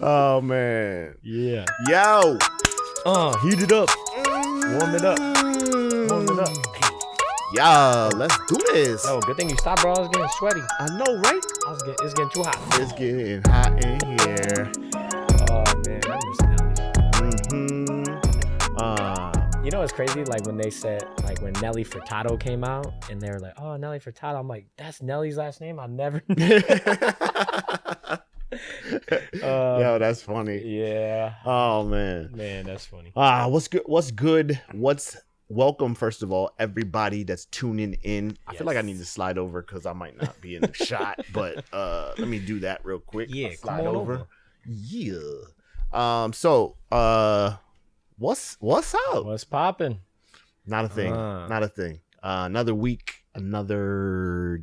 Oh man. Yeah. Yo. Heat it up. Warm it up. Warm it up. Hey. Yo, let's do this. Yo, good thing you stopped, bro. I was getting sweaty. I know, right? It's getting too hot. It's getting hot in here. Oh man, I miss Nelly. You know what's crazy? Like when they said, like when Nelly Furtado came out, and they were like, "Oh, Nelly Furtado." I'm like, "That's Nelly's last name." I never. Yo, that's funny. Yeah. Oh man. Man, that's funny. What's good? What's good? Welcome, first of all, everybody that's tuning in. I feel like I need to slide over because I might not be in the shot, but let me do that real quick. Yeah, I'll slide come on over. over. Yeah. What's up? What's popping? Not a thing. Not a thing. Another week. Another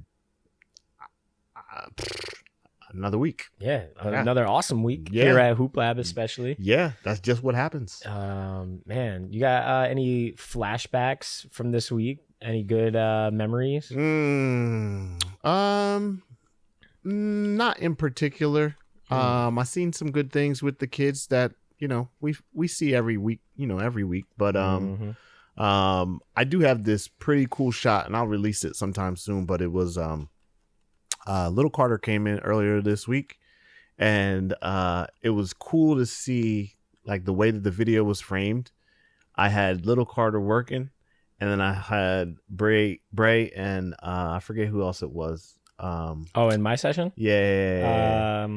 week. Yeah, another awesome week Yeah. here at Hoop Lab, especially. Yeah, that's just what happens. Man, you got any flashbacks from this week? Any good memories? Not in particular. I seen some good things with the kids that we see every week. But I do have this pretty cool shot, and I'll release it sometime soon. But it was Little Carter came in earlier this week, and it was cool to see like the way that the video was framed. I had Little Carter working, and then I had Bray, and I forget who else it was. In my session? Yeah.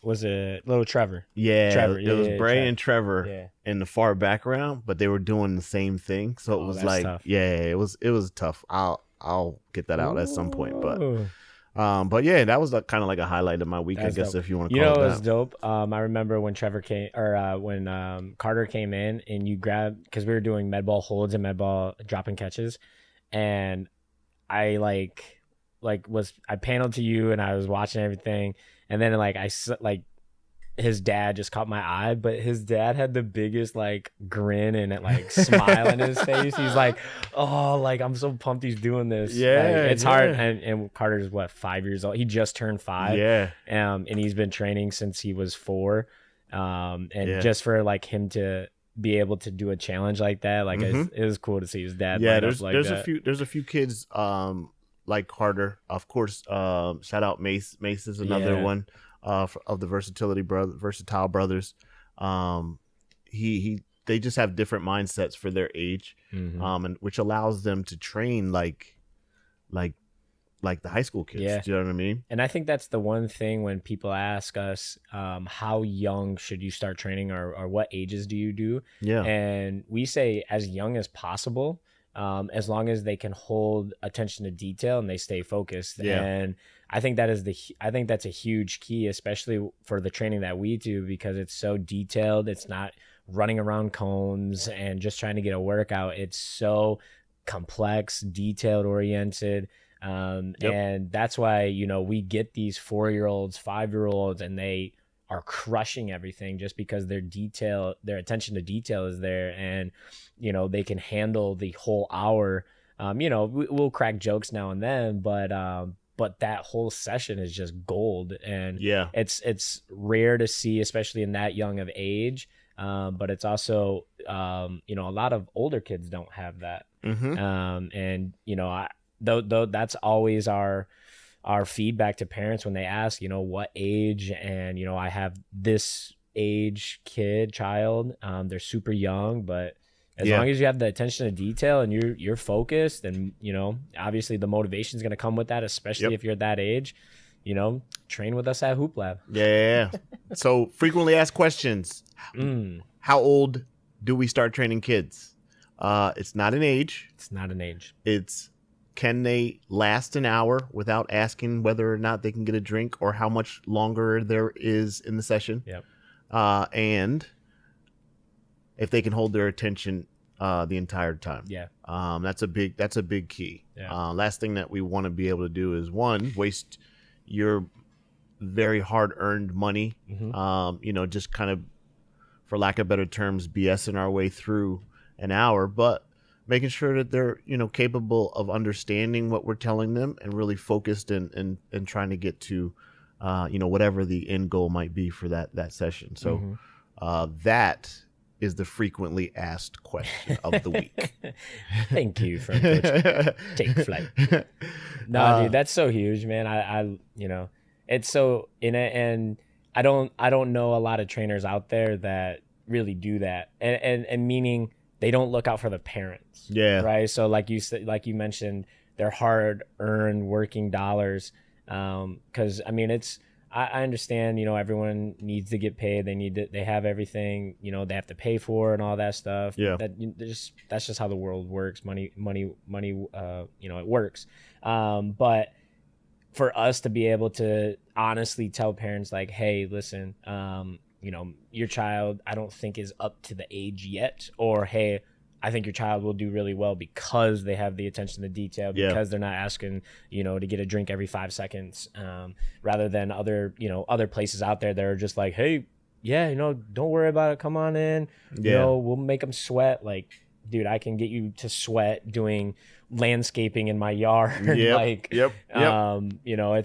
Was it Little Trevor? Yeah, Trevor. it was Bray Trevor. and Trevor in the far background, but they were doing the same thing. So it was that's like, tough. it was tough. I'll get that out at some point, but Ooh. yeah, that was kind of like a highlight of my week, That's I guess, dope. if you want to You call know it it was that. dope. I remember when Trevor came, or when Carter came in, and you grabbed, because we were doing med ball holds and med ball drop and catches, and I I paneled to you, and I was watching everything, and then his dad just caught my eye, but his dad had the biggest like grin and smile in his face. He's like, "Oh, like I'm so pumped he's doing this." Yeah, Like, it's yeah. hard. And Carter's 5 years old. He just turned 5. Yeah, And he's been training since he was 4. And Yeah. just for like him to be able to do a challenge like that, like Mhm. it was cool to see his dad. yeah. light up There's like there's that. a few kids like Carter, of course. Shout out Mace. Mace is another Yeah. one of the Versatile Brothers. They just have different mindsets for their age. Mhm. And which allows them to train like the high school kids. Yeah. Do you know what I mean? And I think that's the one thing when people ask us, how young should you start training, or what ages do you do? Yeah. And we say as young as possible, as long as they can hold attention to detail and they stay focused. Yeah. And I think that's a huge key, especially for the training that we do, because it's so detailed. It's not running around cones and just trying to get a workout. It's so complex, detailed oriented. And that's why, we get these 4-year-olds, 5-year-olds, and they are crushing everything just because their attention to detail is there, and they can handle the whole hour. We'll crack jokes now and then, but that whole session is just gold, and Yeah. it's rare to see, especially in that young of age. But it's also a lot of older kids don't have that. Mm-hmm. And though that's always our feedback to parents when they ask, what age, and I have this age child, they're super young, but as Yeah. long as you have the attention to detail and you're focused, and obviously the motivation is going to come with that, especially Yep. if you're at that age. Train with us at Hoop Lab. Yeah. So frequently asked questions. How old do we start training kids? It's not an age. It's not an age. It's can they last an hour without asking whether or not they can get a drink, or how much longer there is in the session? Yep. And if they can hold their attention the entire time. Yeah. That's a big key. Yeah. Last thing that we want to be able to do is, one, waste your very hard-earned money. Just kind of, for lack of better terms, BSing our way through an hour, but making sure that they're capable of understanding what we're telling them and really focused and trying to get to whatever the end goal might be for that session. So that is the frequently asked question of the week. Thank you for Coach Take Flight. No, dude, that's so huge, man. I it's so in it, and I don't know a lot of trainers out there that really do that, and meaning they don't look out for the parents. Yeah. Right. So like you said, like you mentioned, their hard-earned working dollars. Because I mean, I understand, everyone needs to get paid. They have everything, they have to pay for and all that stuff. Yeah. That's just how the world works. Money, it works. But for us to be able to honestly tell parents like, hey, listen, your child, I don't think is up to the age yet, or, hey, I think your child will do really well because they have the attention to detail, because they're not asking, to get a drink every 5 seconds, rather than other places out there that are just like, hey, don't worry about it. Come on in. We'll make them sweat. Like, dude, I can get you to sweat doing landscaping in my yard. It's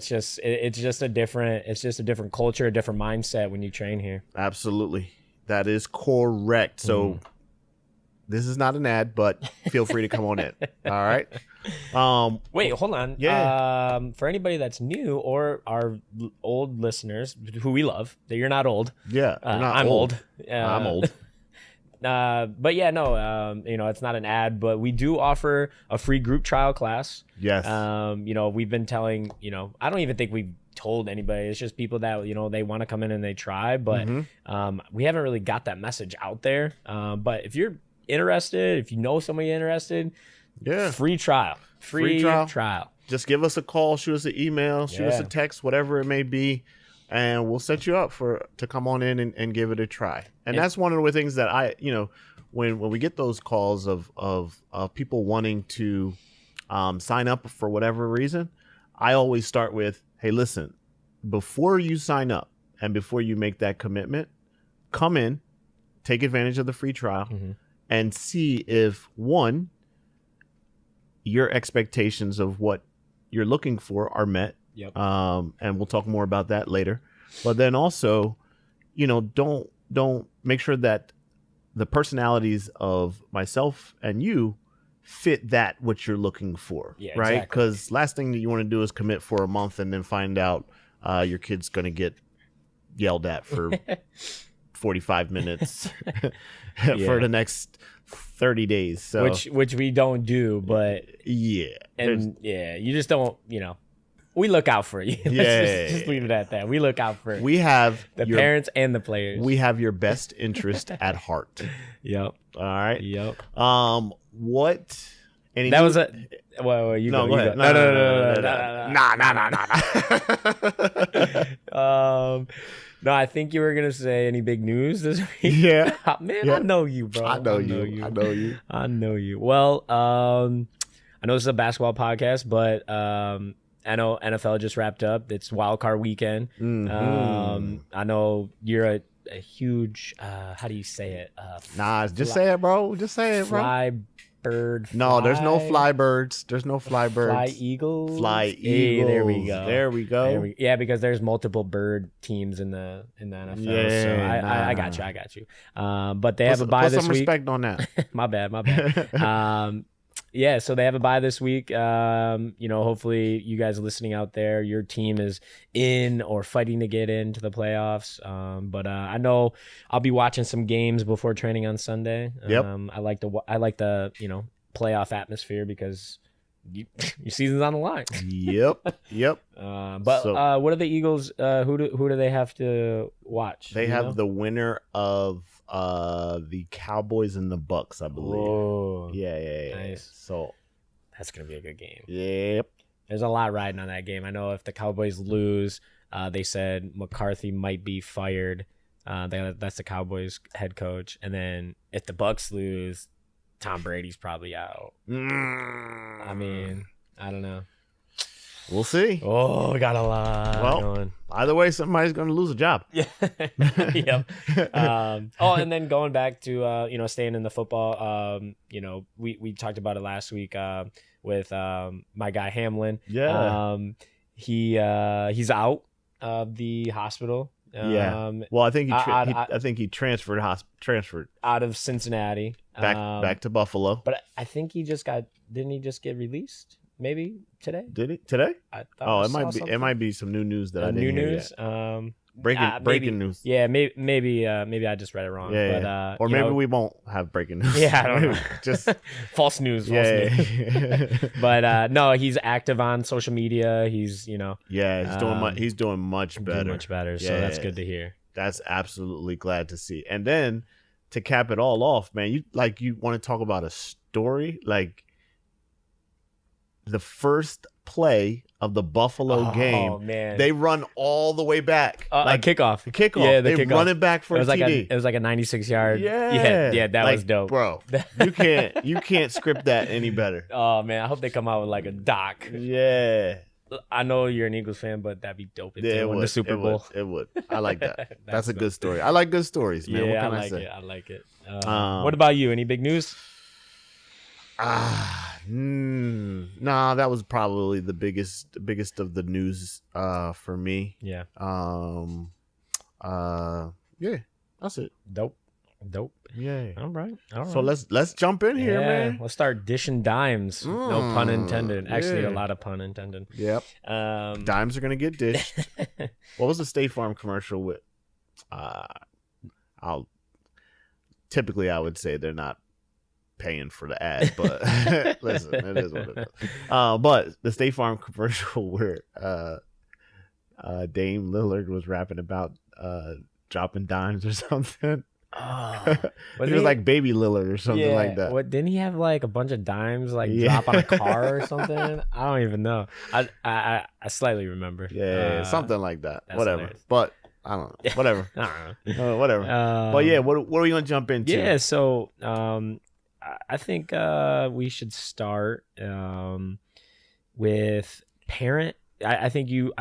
just a different culture, a different mindset when you train here. Absolutely. That is correct. So this is not an ad, but feel free to come on in. All right. Wait, hold on. Yeah. For anybody that's new or our old listeners who we love, that you're not old. Yeah. I'm old. I'm old. But yeah, no, it's not an ad, but we do offer a free group trial class. Yes. We've been telling, I don't even think we've told anybody. It's just people that, they want to come in and they try, but we haven't really got that message out there. But if you're interested, if you know somebody interested, free trial. Just give us a call, shoot us an email, shoot us a text, whatever it may be, and we'll set you up to come on in and give it a try. And that's one of the things that I, when we get those calls of people wanting to sign up for whatever reason, I always start with, hey, listen, before you sign up and before you make that commitment, come in, take advantage of the free trial, and see if, one, your expectations of what you're looking for are met. Yep. And we'll talk more about that later. But then also, don't make sure that the personalities of myself and you fit that what you're looking for. Yeah, right? exactly. Because last thing that you want to do is commit for a month and then find out your kid's going to get yelled at for 45 minutes for the next 30 days. So which we don't do, but you just don't, we look out for you. Just leave it at that. We look out for we have the parents and the players. We have your best interest at heart. Yep. All right. Yep. What? That was a. Well, you go. Go ahead. No. No, I think you were gonna say any big news this week. Yeah, man, I know you, bro. I know you. Well, I know this is a basketball podcast, but I know NFL just wrapped up. It's wild card weekend. I know you're a huge. How do you say it? Say it, bro. Just say it, bro. No, there's no fly birds. Fly eagles. Hey, there we go. There we go. Yeah, because there's multiple bird teams in the NFL. Yeah, so I got you. But they have a bye this week. Put some respect on that. My bad. Yeah, so they have a bye this week. Hopefully you guys listening out there, your team is in or fighting to get into the playoffs. But I know I'll be watching some games before training on Sunday. Yep. I like the playoff atmosphere because your season's on the line. Yep. But what are the Eagles? Who do they have to watch? They have the winner of the Cowboys and the Bucks, I believe. Whoa. Yeah. Nice. So that's gonna be a good game. Yep. There's a lot riding on that game. I know if the Cowboys lose, they said McCarthy might be fired. That's the Cowboys head coach. And then if the Bucks lose, Tom Brady's probably out. I mean, I don't know. We'll see. Oh, we got a lot going. Either way, somebody's going to lose a job. Yeah. Yep. And then going back to, staying in the football, we talked about it last week with my guy Hamlin. Yeah. He's out. of the hospital. Yeah. Well, I think I think he transferred out of Cincinnati back to Buffalo. But I think he just didn't he just get released? Maybe today? Did he today? I thought it might be some new news that I didn't new hear news. Yet. Breaking news. Yeah, maybe I just read it wrong. Yeah, but or maybe we won't have breaking news. Yeah, I don't know. Just false news. Yeah. But no, he's active on social media. He's he's doing much better. Doing much better. So that's good to hear. That's absolutely glad to see. And then to cap it all off, man, you want to talk about a story like the first play of the Buffalo game, man. They run all the way back. Like kickoff. Yeah, they run it back for a TD. It was like a 96-yard. Yeah, that was dope, bro. You can't script that any better. Oh man, I hope they come out with like a doc. Yeah, I know you're an Eagles fan, but that'd be dope if they win the Super Bowl. It would. I like that. That's a good story. I like good stories, man. Yeah, what can I like it. What about you? Any big news? Nah, that was probably the biggest of the news for me. Yeah. Yeah, that's it. Dope. Yeah. All right. So let's jump in here, man. Let's start dishing dimes. No pun intended. Actually, a lot of pun intended. Yep. Dimes are gonna get dished. What was the State Farm commercial with? Typically I would say they're not paying for the ad, but listen, it is what it is. But the State Farm commercial where Dame Lillard was rapping about dropping dimes or something. It was like Baby Lillard or something like that. What didn't he have like a bunch of dimes drop on a car or something? I don't even know. I slightly remember. Yeah, something like that. Whatever. Hilarious. But I don't know. Whatever. I don't know. Whatever. But yeah, what are we gonna jump into? Yeah, so I think we should start with parent. I think you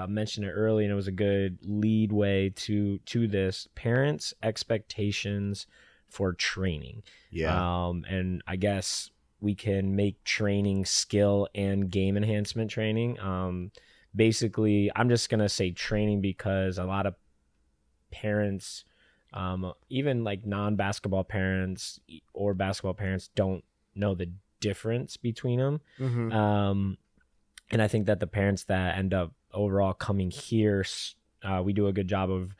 mentioned it early, and it was a good lead way to this. Parents' expectations for training. Yeah. And I guess we can make training skill and game enhancement training. Basically, I'm just gonna say training because a lot of parents, even like non-basketball parents or basketball parents, don't know the difference between them. Mm-hmm. And I think that the parents that end up overall coming here, we do a good job of,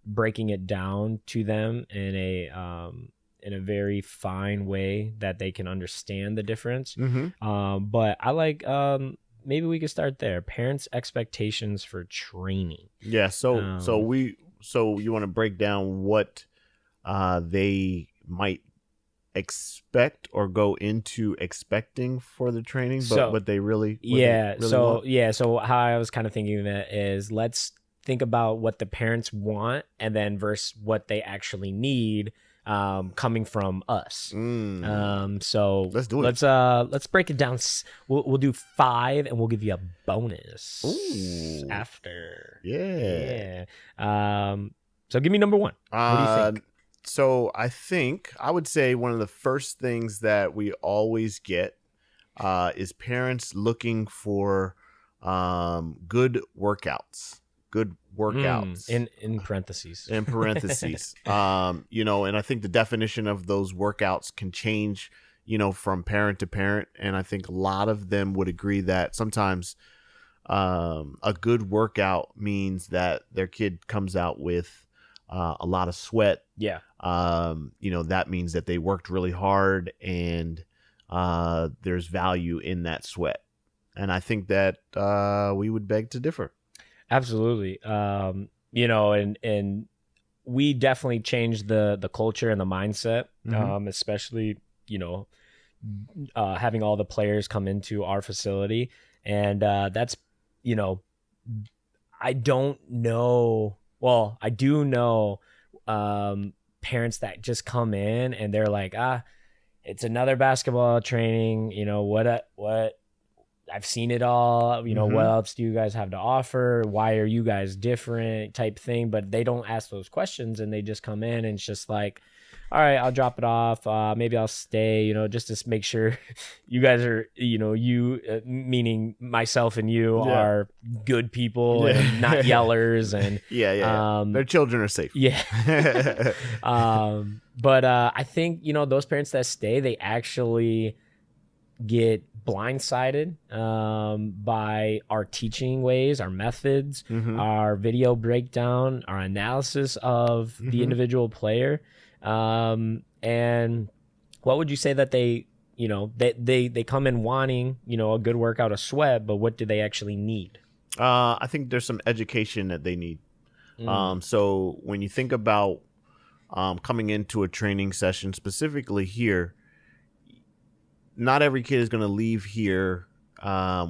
breaking it down to them in a very fine way that they can understand the difference. Mm-hmm. But I like, maybe we could start there. Parents' expectations for training. Yeah. So you want to break down what they might expect or go into expecting for the training, but what they really want? So how I was kind of thinking of it is, let's think about what the parents want and then versus what they actually need, coming from us. So let's do it. Let's break it down. We'll do 5 and we'll give you a bonus after. Yeah. So give me number 1. What do you think? So I would say one of the first things that we always get is parents looking for good workouts. In parentheses. In parentheses. And I think the definition of those workouts can change, from parent to parent. And I think a lot of them would agree that sometimes a good workout means that their kid comes out with a lot of sweat. Yeah. That means that they worked really hard and there's value in that sweat. And I think that we would beg to differ. Absolutely. And we definitely changed the culture and the mindset, especially, having all the players come into our facility. And that's, I don't know. Well, I do know parents that just come in and they're like, it's another basketball training. What I've seen it all. What else do you guys have to offer? Why are you guys different? Type thing. But they don't ask those questions and they just come in and it's just like, all right, I'll drop it off. Maybe I'll stay, just to make sure you guys are, meaning myself and you are good people and not yellers. And their children are safe. Yeah. But I think, those parents that stay, they actually get blindsided by our teaching ways, our methods, our video breakdown, our analysis of the individual player. And what would you say that they come in wanting, a good workout, a sweat, but what do they actually need? I think there's some education that they need. So when you think about coming into a training session, specifically here, not every kid is going to leave here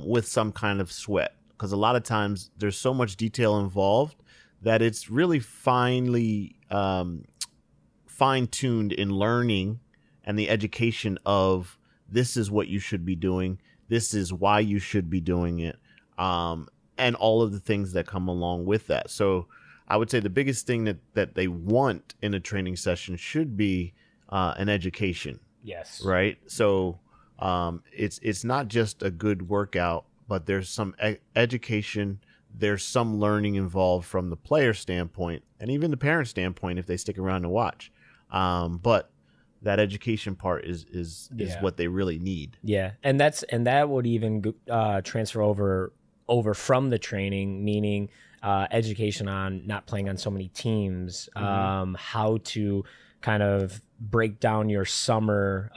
with some kind of sweat, because a lot of times there's so much detail involved that it's really fine-tuned in learning and the education of this is what you should be doing, this is why you should be doing it, and all of the things that come along with that. So I would say the biggest thing that they want in a training session should be an education. Yes. Right? So it's not just a good workout, but there's some education, there's some learning involved from the player standpoint and even the parent standpoint if they stick around to watch. But that education part is what they really need. Yeah, and that would even transfer over from the training, meaning education on not playing on so many teams, how to kind of break down your summer,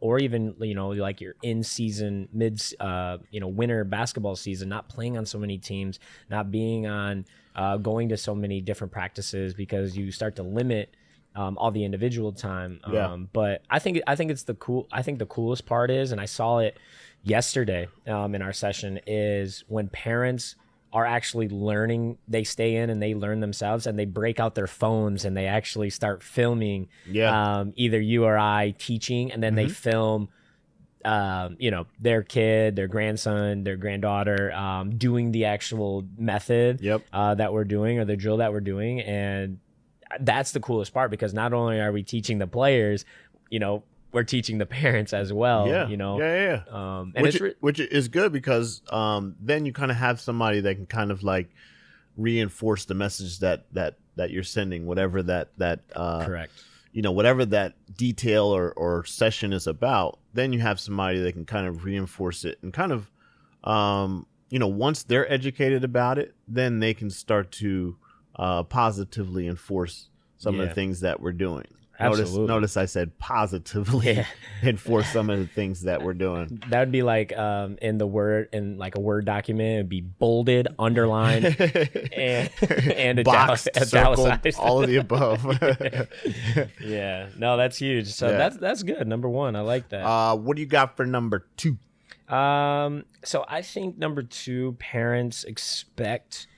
or even like your in-season, winter basketball season, not playing on so many teams, not being on going to so many different practices, because you start to limit all the individual time. But I think the coolest part is, and I saw it yesterday in our session, is when parents are actually learning, they stay in and they learn themselves, and they break out their phones and they actually start filming either you or I teaching, and then they film their kid, their grandson, their granddaughter doing the actual method that we're doing, or the drill that we're doing. And that's the coolest part, because not only are we teaching the players, we're teaching the parents as well. And which is good, because then you kind of have somebody that can kind of like reinforce the message that you're sending, whatever that correct, whatever that detail or session is about. Then you have somebody that can kind of reinforce it, and kind of once they're educated about it, then they can start to positively enforce some of the things that we're doing. Notice I said positively enforce some of the things that we're doing. That would be like in like a Word document, it'd be bolded, underlined, and boxed, circled, italicized. all of the above. Yeah, no, that's huge. So that's good. Number one, I like that. What do you got for number 2? So I think number 2, parents expect,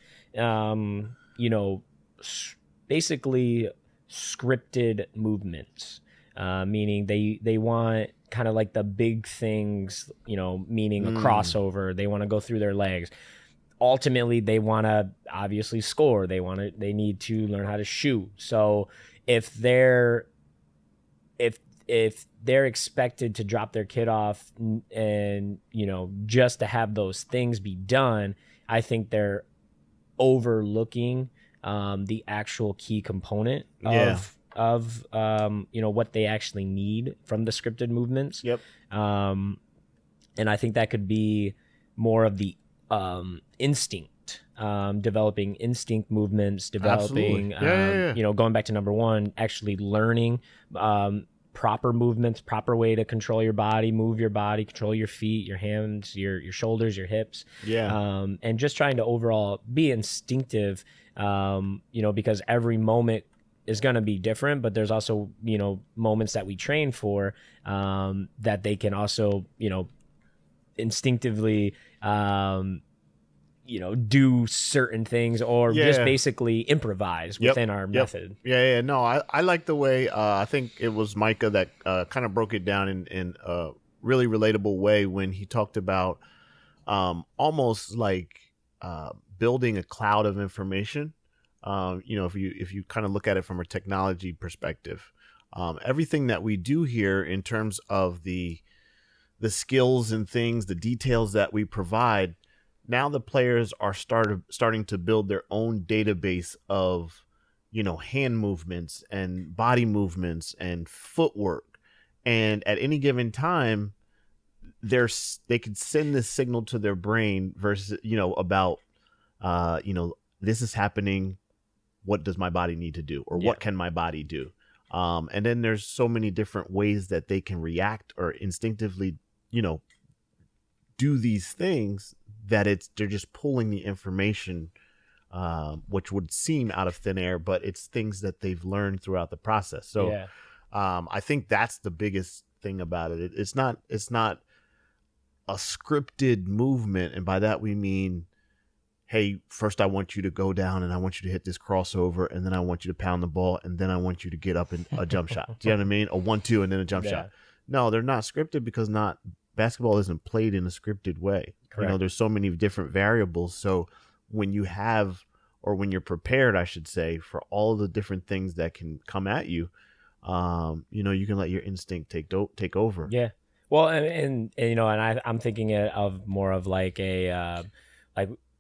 basically scripted movements, meaning they want kind of like the big things, meaning a crossover. They want to go through their legs. Ultimately, they want to obviously score. They need to learn how to shoot. So if they're expected to drop their kid off and just to have those things be done, I think they're overlooking the actual key component of what they actually need from the scripted movements. And I think that could be more of the instinct, developing instinct movements, developing going back to number 1, actually learning proper movements, proper way to control your body, move your body, control your feet, your hands, your shoulders, your hips, and just trying to overall be instinctive. Because every moment is going to be different, but there's also, moments that we train for, that they can also, instinctively, do certain things, or just basically improvise within our method. No, I like the way, I think it was Micah that kind of broke it down in a really relatable way when he talked about almost like building a cloud of information. If you kind of look at it from a technology perspective, everything that we do here in terms of the skills and things, the details that we provide. Now the players are starting to build their own database of, hand movements and body movements and footwork. And at any given time, they could send this signal to their brain versus, about, this is happening. What does my body need to do? Or what can my body do? And then there's so many different ways that they can react or instinctively, do these things that they're just pulling the information, which would seem out of thin air, but it's things that they've learned throughout the process. So I think that's the biggest thing about it. It's not a scripted movement. And by that, we mean, hey, first I want you to go down and I want you to hit this crossover, and then I want you to pound the ball, and then I want you to get up in a jump shot. Do you know what I mean? A 1-2 and then a jump shot. No, they're not scripted because basketball isn't played in a scripted way. Correct. There's so many different variables. So when you have, or when you're prepared, I should say, for all the different things that can come at you, you can let your instinct take over. Yeah. Well, and I'm thinking of more of like a,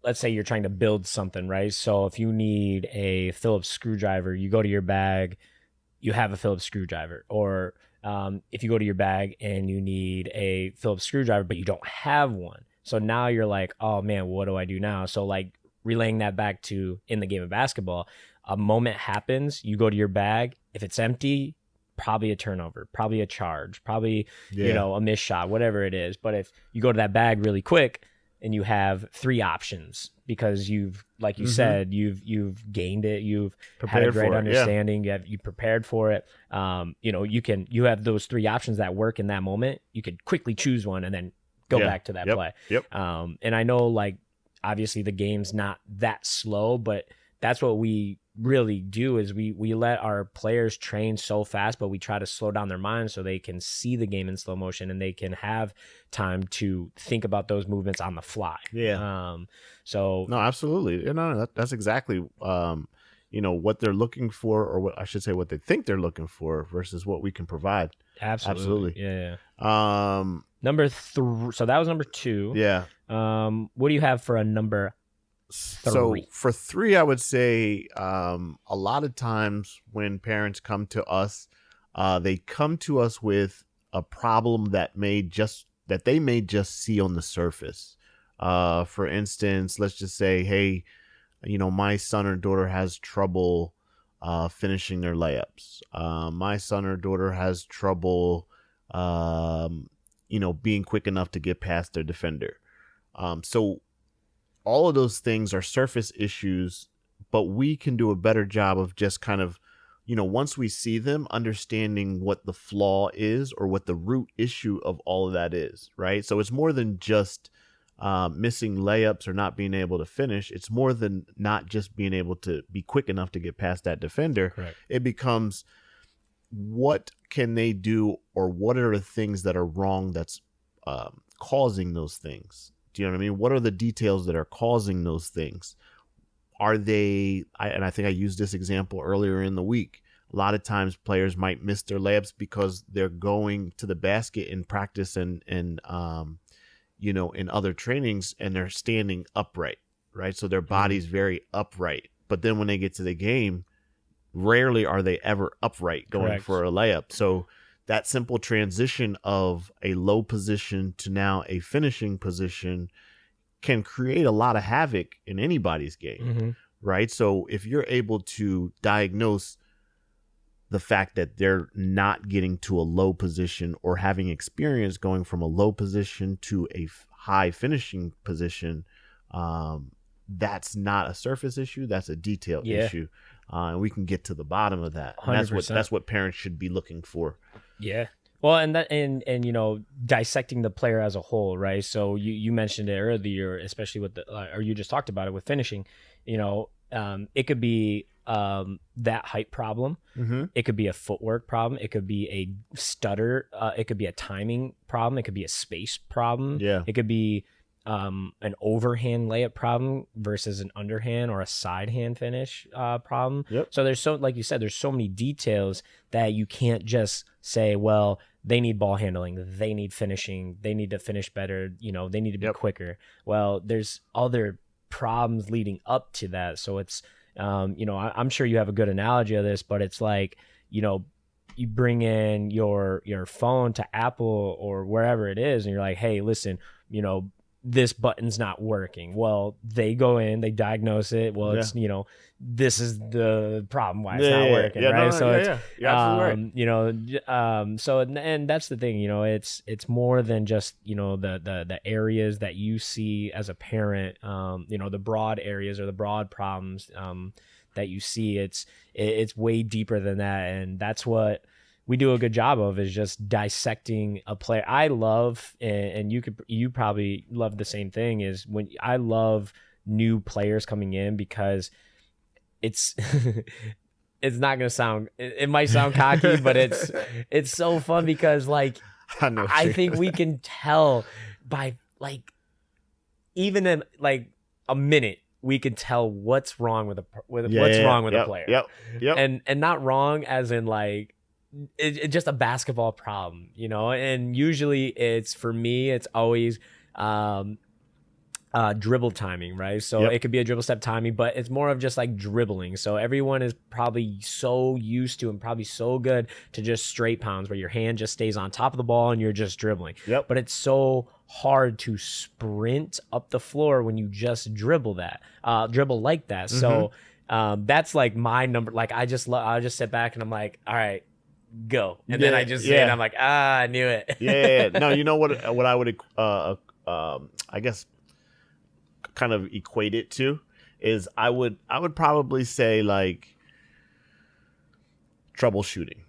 let's say you're trying to build something, right? So if you need a Phillips screwdriver, you go to your bag, you have a Phillips screwdriver. Or if you go to your bag and you need a Phillips screwdriver, but you don't have one. So now you're like, oh man, what do I do now? So like relaying that back to in the game of basketball, a moment happens, you go to your bag. If it's empty, probably a turnover, probably a charge, probably, a missed shot, whatever it is. But if you go to that bag really quick, and you have 3 options because you've, like you said, you've gained it, you've prepared had a great understanding, you prepared for it. You have those 3 options that work in that moment. You could quickly choose one and then go back to that play. Yep. And I know, like, obviously the game's not that slow, but that's what we really do is we let our players train so fast, but we try to slow down their minds so they can see the game in slow motion and they can have time to think about those movements on the fly. So no, absolutely. That's exactly what they're looking for, or what I should say, what they think they're looking for versus what we can provide. Absolutely. Yeah. Number 3. So that was number 2. Yeah. What do you have for a number 3? So for 3, I would say a lot of times when parents come to us, they come to us with a problem that they may just see on the surface. For instance, let's just say, hey, my son or daughter has trouble finishing their layups. My son or daughter has trouble, being quick enough to get past their defender. So all of those things are surface issues, but we can do a better job of just kind of, once we see them, understanding what the flaw is or what the root issue of all of that is, right? So it's more than just missing layups or not being able to finish. It's more than not just being able to be quick enough to get past that defender. Correct. It becomes, what can they do, or what are the things that are wrong that's causing those things? Do you know what I mean? What are the details that are causing those things? Are they, and I think I used this example earlier in the week, a lot of times players might miss their layups because they're going to the basket in practice and in other trainings, and they're standing upright, right? So their body's very upright. But then when they get to the game, rarely are they ever upright going Correct. For a layup. So that simple transition of a low position to now a finishing position can create a lot of havoc in anybody's game, right? So if you're able to diagnose the fact that they're not getting to a low position or having experience going from a low position to a high finishing position, that's not a surface issue. That's a detail issue. And we can get to the bottom of that. And that's what parents should be looking for. Yeah. Well, and dissecting the player as a whole, right? So you mentioned it earlier, especially with or you just talked about it with finishing. It could be that height problem. It could be a footwork problem. It could be a stutter. It could be a timing problem. It could be a space problem. Yeah. It could be an overhand layup problem versus an underhand or a side hand finish problem. Yep. So there's like you said, there's so many details that you can't just say, well, they need ball handling, they need finishing, they need to finish better, they need to be quicker. Well, there's other problems leading up to that. So it's, I'm sure you have a good analogy of this, but it's like, you bring in your phone to Apple or wherever it is, and you're like, hey, listen, this button's not working. Well, they go in, they diagnose it. Well, it's, this is the problem why it's not working. Right. You're absolutely right. So, and that's the thing, it's more than just, the areas that you see as a parent, the broad areas or the broad problems, that you see. It's way deeper than that. And that's what we do a good job of, is just dissecting a player. I love, and you probably love the same thing, is when I love new players coming in, because it's it's not gonna sound, it might sound cocky, but it's so fun, because like I think we can tell by like even in like a minute, we can tell what's wrong with a player. Yep. And not wrong as in like it's just a basketball problem, and usually for me it's always dribble timing, right? So it could be a dribble step timing, but it's more of just like dribbling. So everyone is probably so used to and probably so good to just straight pounds, where your hand just stays on top of the ball and you're just dribbling. But it's so hard to sprint up the floor when you just dribble like that. So that's like my number. Like I just sit back and I'm like, all right, go. And then I just say it, I'm like, I knew it. No, you know what I would I guess kind of equate it to is I would probably say like troubleshooting,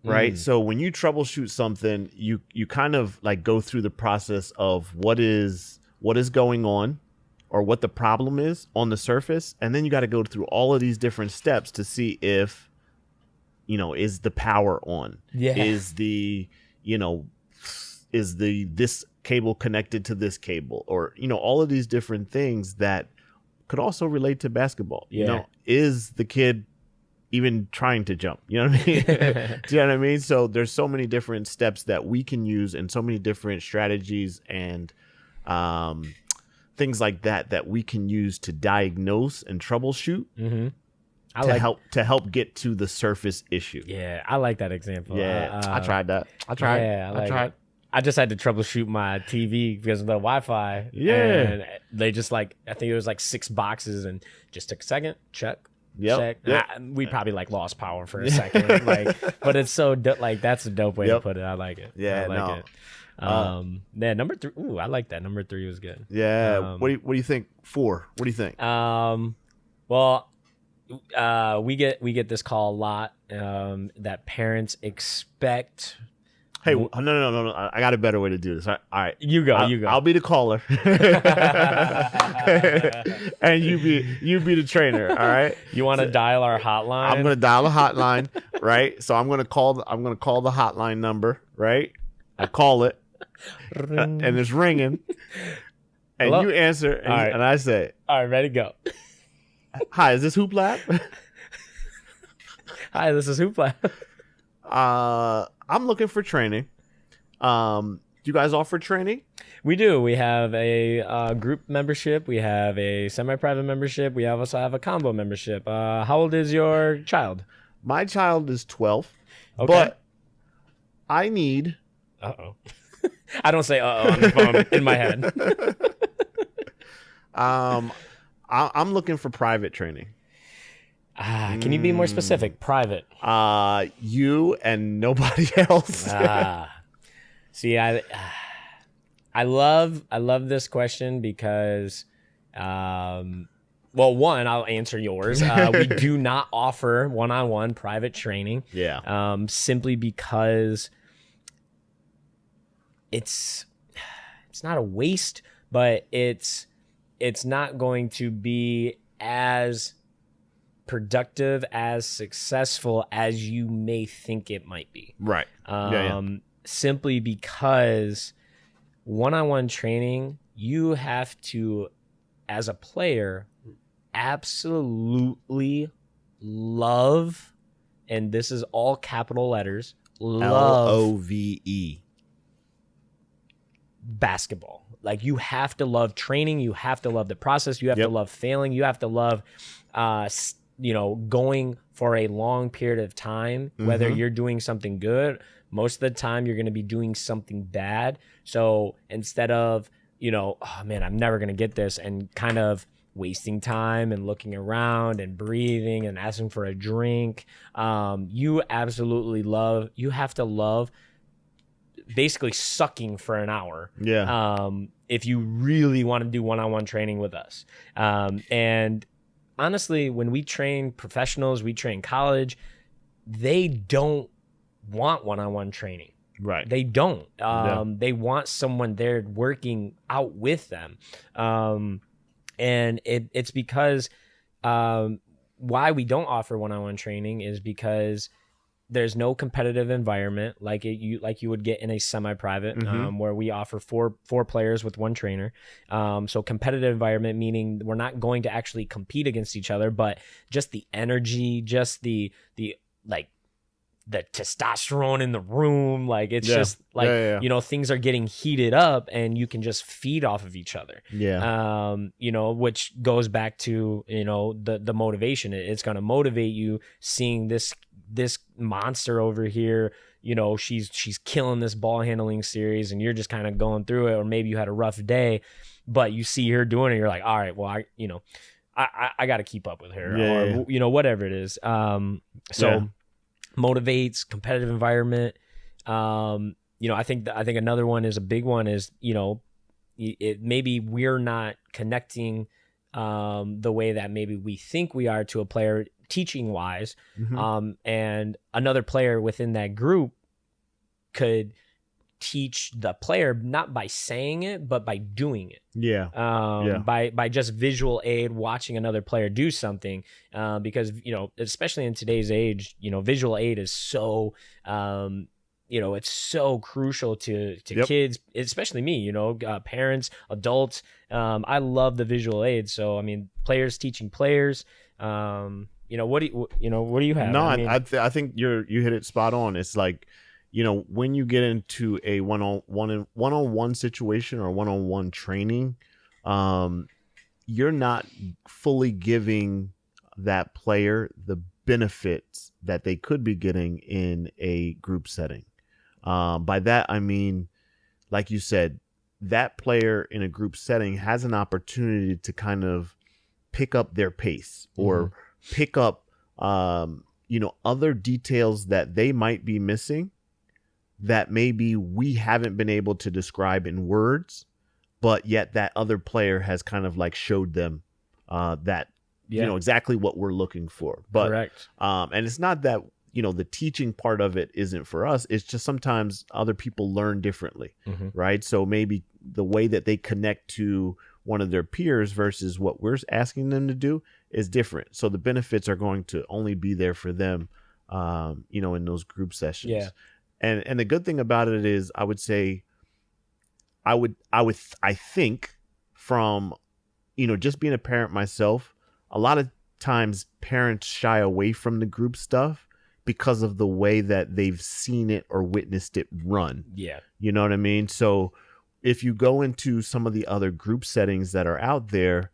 right? So when you troubleshoot something, you kind of like go through the process of what is going on or what the problem is on the surface, and then you got to go through all of these different steps to see if is the power on? Is the, this cable connected to this cable, or, all of these different things that could also relate to basketball. Is the kid even trying to jump? You know what I mean? Do you know what I mean? So there's so many different steps that we can use, and so many different strategies and things like that we can use to diagnose and troubleshoot. To help get to the surface issue. Yeah, I like that example. Yeah, I tried that. I tried. I just had to troubleshoot my TV because of the Wi-Fi. Yeah, and they just like, I think it was like 6 boxes, and just took a second, check. Yep. We probably like lost power for a second, but it's so like that's a dope way to put it. I like it. Yeah, I like it. Number 3. Ooh, I like that. Number 3 was good. Yeah. What do you think? 4. What do you think? Well, we get this call a lot, that parents expect. Hey, no. I got a better way to do this. All right. You go. I'll be the caller. And you be the trainer, all right? You want to dial our hotline? I'm going to dial a hotline, right? So I'm going to call the hotline number, right? I call it. And it's ringing. And Hello? You answer and I say, "All right, ready, go." Hi, is this Hoop Lab? Hi, this is Hoop Lab. I'm looking for training. Do you guys offer training? We do. We have a group membership. We have a semi-private membership. We also have a combo membership. How old is your child? My child is 12. Okay. But I need... Uh-oh. I don't say uh-oh on the phone in my head. I'm looking for private training. Can you be more specific? Private. You and nobody else. See, I love this question because, well, one, I'll answer yours. We do not offer one-on-one private training. Yeah. Simply because it's not a waste, but it's not going to be as productive, as successful as you may think it might be. Right. Simply because one-on-one training you have to, as a player, absolutely love, and this is all capital letters, love LOVE basketball. Like, you have to love training, you have to love the process, you have to love failing, you have to love going for a long period of time, whether you're doing something good. Most of the time you're going to be doing something bad. So instead of, oh man, I'm never going to get this, and kind of wasting time and looking around and breathing and asking for a drink, you have to love basically sucking for an hour. If you really want to do one-on-one training with us. And honestly, when we train professionals, we train college, they don't want one-on-one training. Right. They don't. They want someone there working out with them. And it's because why we don't offer one-on-one training is because there's no competitive environment like you would get in a semi-private, where we offer four players with one trainer. So competitive environment, meaning we're not going to actually compete against each other, but just the energy, just the testosterone in the room, like it's just like things are getting heated up and you can just feed off of each other. Which goes back to the motivation. It's going to motivate you seeing this monster over here, she's killing this ball handling series, and you're just kind of going through it, or maybe you had a rough day, but you see her doing it, you're like, all right, well, I got to keep up with her, or whatever it is. Motivates, competitive environment. I think another one is a big one is, maybe we're not connecting the way that maybe we think we are to a player teaching wise. And another player within that group could teach the player not by saying it, but by doing it. By just visual aid, watching another player do something, because especially in today's age, visual aid is so it's so crucial to kids, especially me, parents, adults. I love the visual aid. So I mean, players teaching players. What do you have? No, I think you hit it spot on. It's like, when you get into a one-on-one situation or one-on-one training, you're not fully giving that player the benefits that they could be getting in a group setting. By that, I mean, like you said, that player in a group setting has an opportunity to kind of pick up their pace or pick up, other details that they might be missing that maybe we haven't been able to describe in words, but yet that other player has kind of like showed them that, exactly what we're looking for. But, correct. And it's not that, the teaching part of it isn't for us. It's just sometimes other people learn differently, right? So maybe the way that they connect to one of their peers versus what we're asking them to do is different. So the benefits are going to only be there for them, in those group sessions. Yeah. And the good thing about it is, I would say, I think from, just being a parent myself, a lot of times parents shy away from the group stuff because of the way that they've seen it or witnessed it run. Yeah. You know what I mean? So if you go into some of the other group settings that are out there,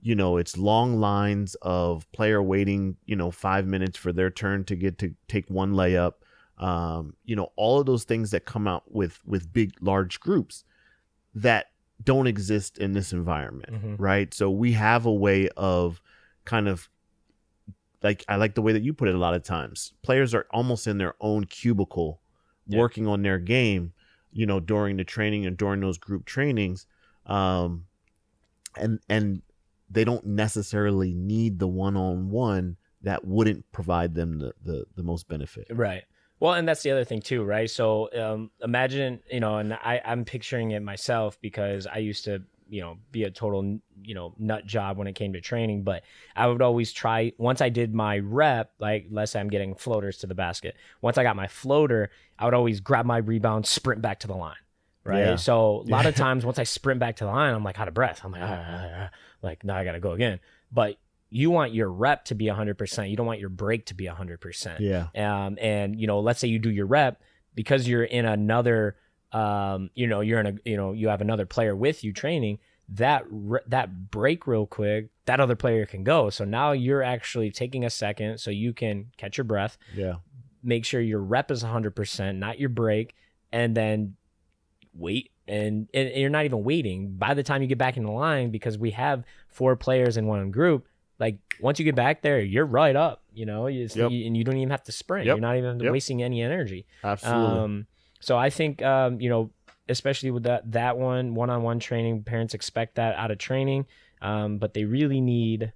it's long lines of player waiting, 5 minutes for their turn to get to take one layup. All of those things that come out with big, large groups that don't exist in this environment, right? So we have a way of kind of, like, I like the way that you put it a lot of times. Players are almost in their own cubicle working on their game, during the training and during those group trainings. And they don't necessarily need the one-on-one that wouldn't provide them the most benefit. Right. Well, and that's the other thing too, right? So imagine, and I'm picturing it myself because I used to, be a total, nut job when it came to training. But I would always try, once I did my rep, like let's say I'm getting floaters to the basket. Once I got my floater, I would always grab my rebound, sprint back to the line. right? Yeah. So a lot of times once I sprint back to the line, I'm like out of breath. I'm like now I got to go again. But you want your rep to be 100%. You don't want your break to be 100%. Yeah. And let's say you do your rep because you're in another, you're in you have another player with you training. That break real quick, that other player can go. So now you're actually taking a second so you can catch your breath. Yeah. Make sure your rep is 100%, not your break, and then wait. And you're not even waiting. By the time you get back in the line, because we have 4 players in one group, like once you get back there, you're right up, and you don't even have to sprint. Yep. You're not even wasting any energy. Absolutely. So I think, especially with that one-on-one training, parents expect that out of training, but they really need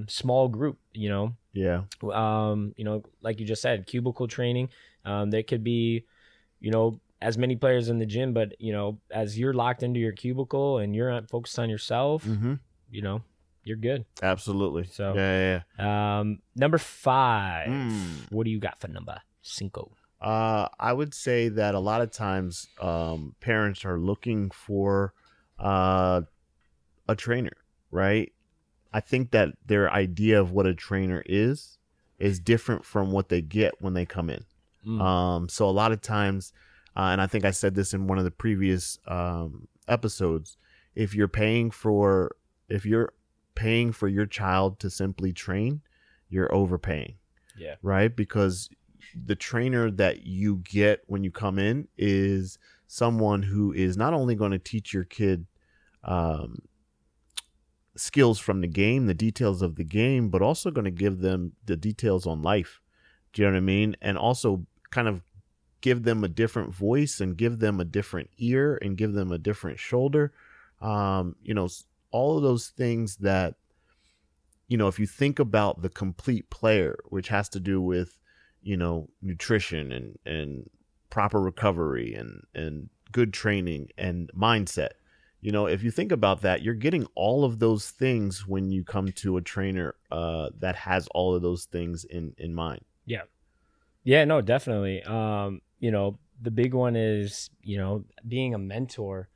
small group, Yeah. like you just said, cubicle training. There could be, as many players in the gym, but as you're locked into your cubicle and you're focused on yourself, Mm-hmm. You're good. Absolutely. So yeah. Number 5. What do you got for number 5? I would say that a lot of times parents are looking for a trainer, right? I think that their idea of what a trainer is different from what they get when they come in. So a lot of times, and I think I said this in one of the previous episodes, if you're paying for your child to simply train, you're overpaying. Yeah. Right? Because the trainer that you get when you come in is someone who is not only going to teach your kid skills from the game, the details of the game, but also going to give them the details on life. Do you know what I mean? And also kind of give them a different voice and give them a different ear and give them a different shoulder. All of those things that, if you think about the complete player, which has to do with, nutrition and proper recovery and good training and mindset, if you think about that, you're getting all of those things when you come to a trainer that has all of those things in mind. Yeah. Yeah, no, definitely. The big one is, being a mentor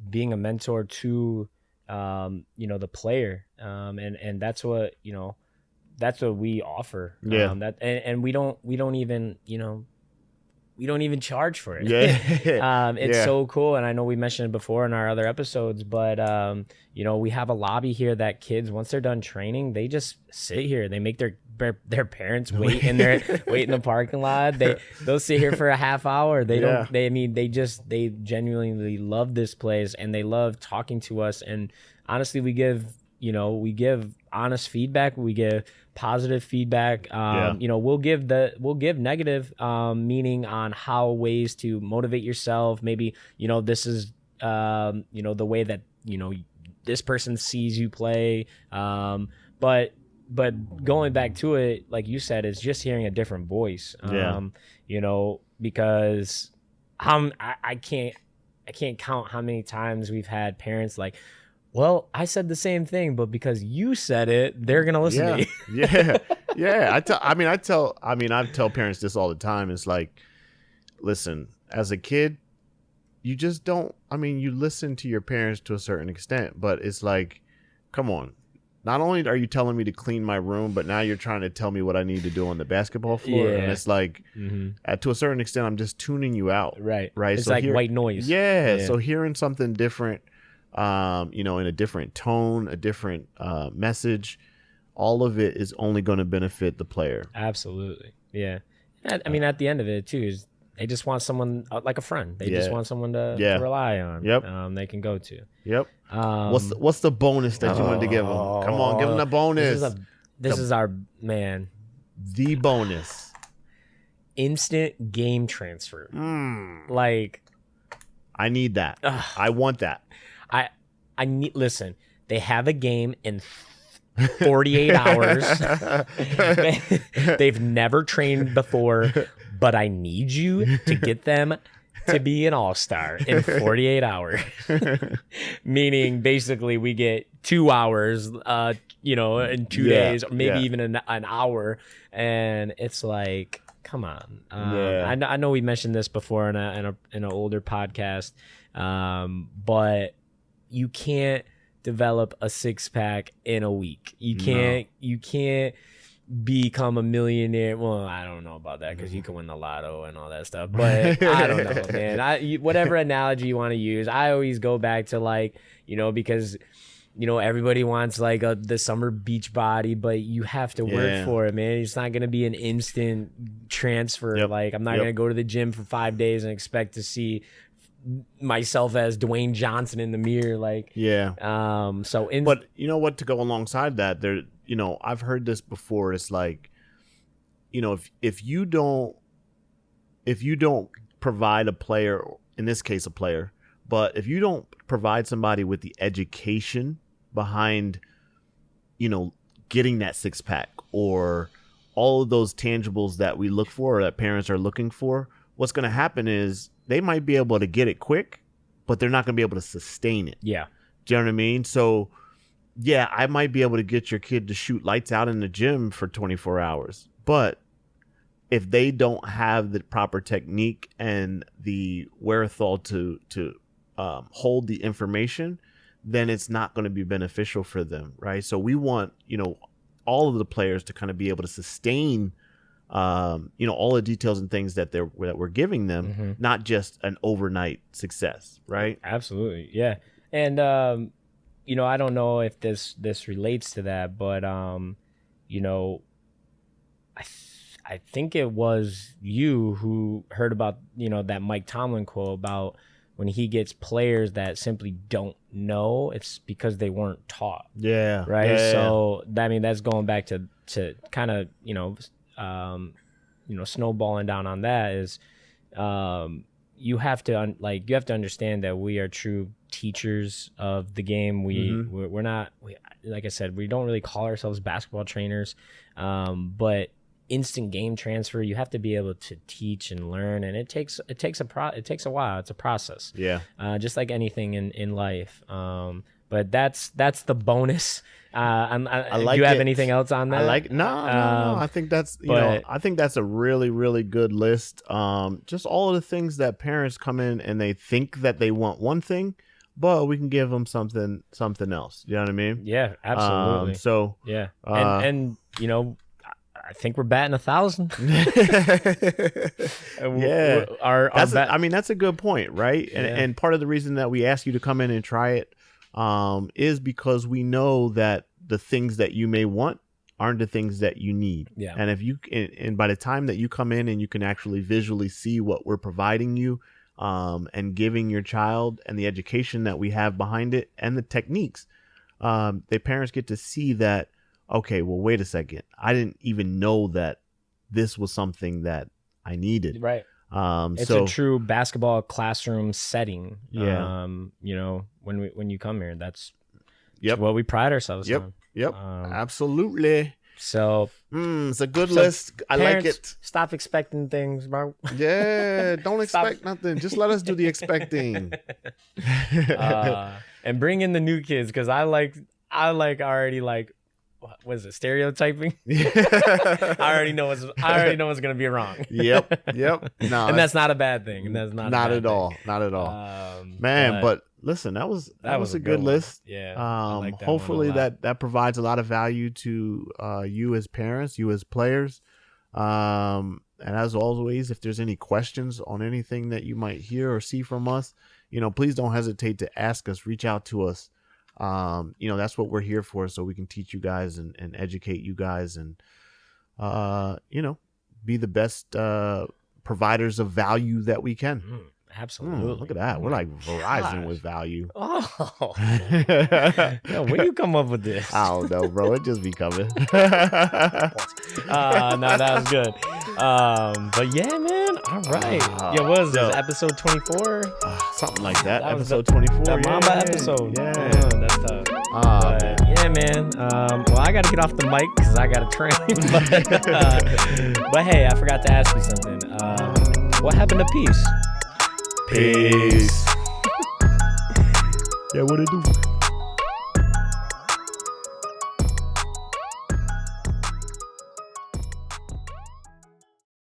to, the player. And that's what, that's what we offer. Yeah. And we don't even charge for it. Yeah. It's so cool. And I know we mentioned it before in our other episodes, but, we have a lobby here that kids, once they're done training, they just sit here. They make their parents wait in the parking lot. They'll sit here for a half hour. They genuinely love this place and they love talking to us. And honestly, we give honest feedback. We give positive feedback. We'll give negative meaning on how ways to motivate yourself. Maybe, this is, the way that, this person sees you play. But going back to it, like you said, is just hearing a different voice. Because I can't count how many times we've had parents like, well, I said the same thing, but because you said it, they're gonna listen to you. Yeah. I tell parents this all the time. It's like, listen, as a kid, you just don't. You listen to your parents to a certain extent, but it's like, come on. Not only are you telling me to clean my room, but now you're trying to tell me what I need to do on the basketball floor. Yeah. And it's like, to a certain extent, I'm just tuning you out. Right. It's So like white noise. Yeah. So hearing something different, in a different tone, a different message, all of it is only going to benefit the player. Absolutely. Yeah. At the end of it too, is they just want someone like a friend. They just want someone to rely on. Yep. They can go to. Yep. What's the bonus that you wanted to give them? Come on, give them the bonus. This is our man. The bonus. Instant game transfer. Like, I need that. I want that. I need. Listen, they have a game in 48 hours. They've never trained before, but I need you to get them to be an all-star in 48 hours. Meaning, basically, we get 2 hours, in 2 days, or maybe even an hour. And it's like, come on. Yeah. I know we mentioned this before in an older podcast, but you can't develop a six-pack in a week. You can't become a millionaire. Well, I don't know about that because you can win the lotto and all that stuff, but I don't know, man. Whatever analogy you want to use, I always go back to, like, you know, because, you know, everybody wants like the summer beach body, but you have to work for it, man. It's not going to be an instant transfer. Yep. Like, I'm not going to go to the gym for 5 days and expect to see myself as Dwayne Johnson in the mirror. Like, but you know what, to go alongside that, there, you know, I've heard this before. It's like, you know, if you don't provide a player, in this case a player, but if you don't provide somebody with the education behind, you know, getting that six pack or all of those tangibles that we look for or that parents are looking for, what's going to happen is they might be able to get it quick, but they're not going to be able to sustain it. Yeah. Do you know what I mean? So, yeah, I might be able to get your kid to shoot lights out in the gym for 24 hours. But if they don't have the proper technique and the wherewithal to hold the information, then it's not going to be beneficial for them, right? So we want, you know, all of the players to kind of be able to sustain you know, all the details and things that we're giving them, not just an overnight success, right? Absolutely, yeah. And you know, I don't know if this relates to that, but you know, I think it was you who heard about, you know, that Mike Tomlin quote about when he gets players that simply don't know, it's because they weren't taught. Yeah. Right. Yeah, so I mean, that's going back to kind of, you know, snowballing down on that is, you have to understand that we are true teachers of the game. We're not, like I said, we don't really call ourselves basketball trainers, but instant game transfer, you have to be able to teach and learn, and it takes a while. It's a process. Yeah. Just like anything in life. But that's the bonus. I like. Do you have anything else on that? I like no. I think that's I think that's a really, really good list. Just all of the things that parents come in and they think that they want one thing, but we can give them something else. You know what I mean? Yeah, absolutely. So yeah, and you know, I think we're batting 1,000. Yeah, I mean, that's a good point, right? And part of the reason that we ask you to come in and try it is because we know that the things that you may want aren't the things that you need. Yeah. And if you and by the time that you come in and you can actually visually see what we're providing you, and giving your child and the education that we have behind it and the techniques, the parents get to see that, okay, well, wait a second, I didn't even know that this was something that I needed. Right. It's so a true basketball classroom setting. Yeah. You know, when you come here, that's Yep. what we pride ourselves on. Yep. Absolutely. So it's a good list. I like it. Stop expecting things, bro. Yeah, don't expect nothing. Just let us do the expecting. And bring in the new kids, because I already what is it, stereotyping? I already know what's gonna be wrong. Yep. No, and that's not a bad thing. And that's not at all. Not at all. Man, but listen, that was a good list. Yeah. I like that hopefully one a lot. that provides a lot of value to you as parents, you as players. And as always, if there's any questions on anything that you might hear or see from us, you know, please don't hesitate to ask us, reach out to us. You know, that's what we're here for, so we can teach you guys and educate you guys and, you know, be the best providers of value that we can. Absolutely. Look at that. We're like Verizon with value. Oh. Yo, where you come up with this? I don't know, bro. It just be coming. No, that was good. But yeah, man. All right. Yeah, what is this? Episode 24? Something like that. That was episode 24. The Mamba episode. Yeah. That's tough. But, yeah, man. Well, I got to get off the mic because I got to train. But hey, I forgot to ask you something. What happened to Peace? Peace. Yeah, what it do?